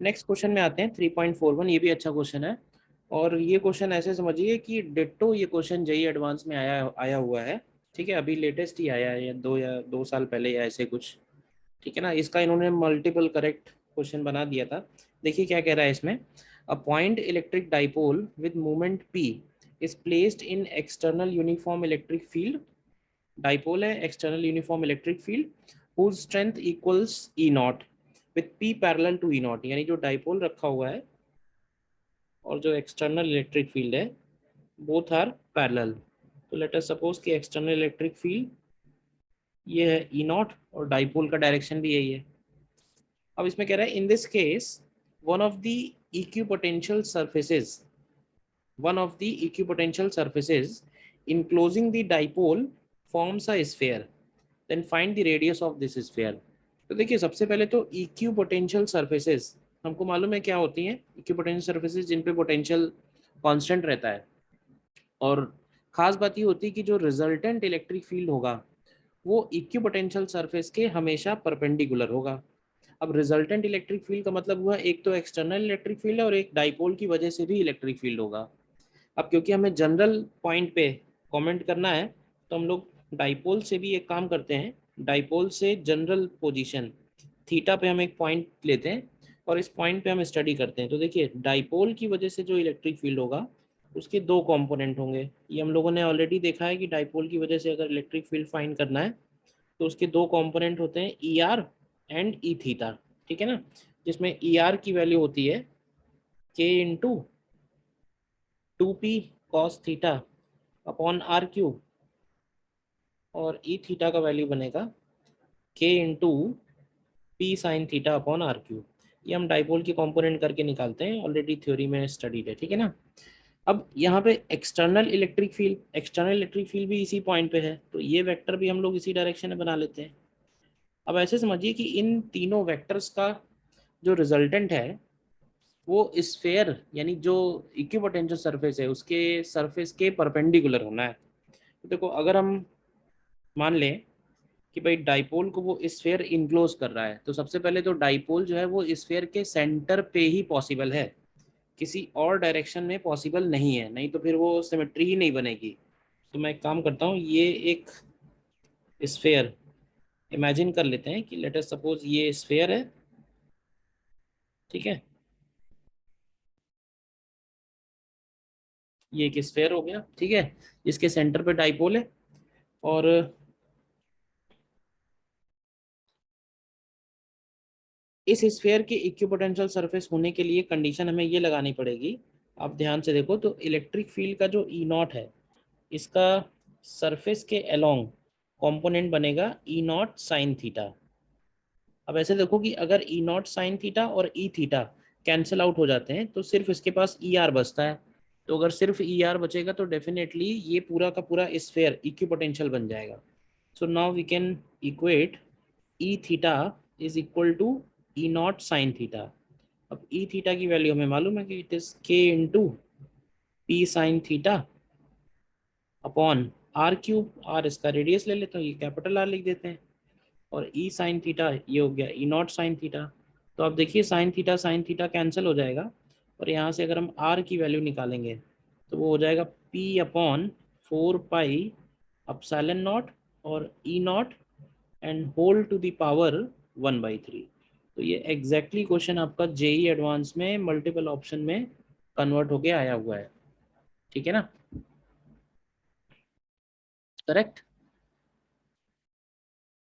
Next question में आते हैं 3.41। ये भी अच्छा क्वेश्चन है, और ये क्वेश्चन ऐसे समझिए कि डिट्टो ये क्वेश्चन जेई एडवांस में आया आया हुआ है। ठीक है, अभी लेटेस्ट ही आया है, या 2 साल पहले या ऐसे कुछ। ठीक है ना, इसका इन्होंने मल्टीपल करेक्ट क्वेश्चन बना दिया था। देखिए क्या कह रहा है इसमें। A point electric dipole with moment p is placed in external uniform electric field. Dipole है, external uniform electric field whose strength equals E naught with P parallel to E naught. यानी जो डाइपोल रखा हुआ है और जो external electric field है, both are parallel. तो लेट अस सपोज कि एक्सटर्नल इलेक्ट्रिक फील्ड ये है E नॉट, और डाइपोल का डायरेक्शन भी यही है। अब इसमें कह रहा है in this case one of the equipotential surfaces one of the equipotential surfaces enclosing the dipole forms a sphere, then find the radius of this sphere। तो देखिए सबसे पहले तो इक्विपोटेंशियल सर्फेसेज हमको मालूम है क्या होती हैं। इक्विपोटेंशियल सर्फेसेज जिन पे पोटेंशियल कांस्टेंट रहता है, और खास बात ये होती है कि जो रिजल्टेंट इलेक्ट्रिक फील्ड होगा वो इक्विपोटेंशियल सरफेस के हमेशा परपेंडिकुलर होगा। अब रिजल्टेंट इलेक्ट्रिक फील्ड का मतलब हुआ एक तो एक्सटर्नल इलेक्ट्रिक फील्ड है और एक डाइपोल की वजह से भी इलेक्ट्रिक फील्ड होगा। अब क्योंकि हमें जनरल पॉइंट पे कमेंट करना है, तो हम लोग डाइपोल से भी एक काम करते हैं। डाइपोल से जनरल पोजीशन थीटा पे हम एक पॉइंट लेते हैं और इस पॉइंट पे हम स्टडी करते हैं। तो देखिए डाइपोल की वजह से जो इलेक्ट्रिक फील्ड होगा उसके दो कंपोनेंट होंगे। ये हम लोगों ने ऑलरेडी देखा है कि डाइपोल की वजह से अगर इलेक्ट्रिक फील्ड फाइंड करना है तो उसके दो कंपोनेंट होते हैं, E R and E theta. ठीक है ना, जिसमें ई आर की वैल्यू होती है K into 2p cos theta upon R cube, और ई थीटा का वैल्यू बनेगा K into P sine theta upon R cube. ये हम डाइपोल की कंपोनेंट करके निकालते हैं, ऑलरेडी थ्योरी में स्टडीड है। ठीक है ना। अब यहाँ पे एक्सटर्नल इलेक्ट्रिक फील्ड भी इसी पॉइंट पे है, तो ये वेक्टर भी हम लोग इसी डायरेक्शन में बना लेते हैं। अब ऐसे समझिए कि इन तीनों वेक्टर्स का जो रिजल्टेंट है वो स्फेयर यानी जो इक्विपोटेंशियल सरफेस है उसके सरफेस के परपेंडिकुलर होना है। तो देखो अगर हम मान लें कि भाई डाइपोल को वो स्फेयर इनक्लोज कर रहा है, तो सबसे पहले तो डाइपोल जो है वो स्फेयर के सेंटर पे ही पॉसिबल है, किसी और डायरेक्शन में पॉसिबल नहीं है, नहीं तो फिर वो सिमेट्री ही नहीं बनेगी। तो मैं एक काम करता हूँ, ये एक स्फेयर इमेजिन कर लेते हैं कि लेट अस सपोज ये स्फेयर है। ठीक है, ये एक स्फेयर हो गया। ठीक है, इसके सेंटर पे डाइपोल है, और इस स्फेयर के इक्विपोटेंशियल सरफेस होने के लिए कंडीशन हमें ये लगानी पड़ेगी। आप ध्यान से देखो तो इलेक्ट्रिक फील्ड का जो ई नॉट है इसका सरफेस के अलोंग कंपोनेंट बनेगा ई नॉट साइन थीटा। अब ऐसे देखो कि अगर ई नॉट साइन थीटा और ई थीटा कैंसिल आउट हो जाते हैं तो सिर्फ इसके पास ई आर बचता है। तो अगर सिर्फ ई आर बचेगा तो डेफिनेटली ये पूरा का पूरा स्फेयर इक्विपोटेंशियल बन जाएगा। So now we can equate E theta is equal to E naught sine theta. अब ई थीटा की वैल्यू हमें मालूम है कि it is K into P sine theta upon R cube. R इसका रेडियस ले लेते हैं, ये कैपिटल आर लिख देते हैं, और ई साइन थीटा ये हो गया ई नॉट साइन थीटा। तो अब देखिए साइन थीटा कैंसिल हो जाएगा, और यहाँ से अगर हम आर की वैल्यू निकालेंगे तो वो हो जाएगा P upon 4 pi epsilon naught और E naught and whole to the power 1/3। तो ये एग्जैक्टली क्वेश्चन आपका जेई एडवांस में मल्टीपल ऑप्शन में कन्वर्ट होके आया हुआ है। ठीक है ना, करेक्ट।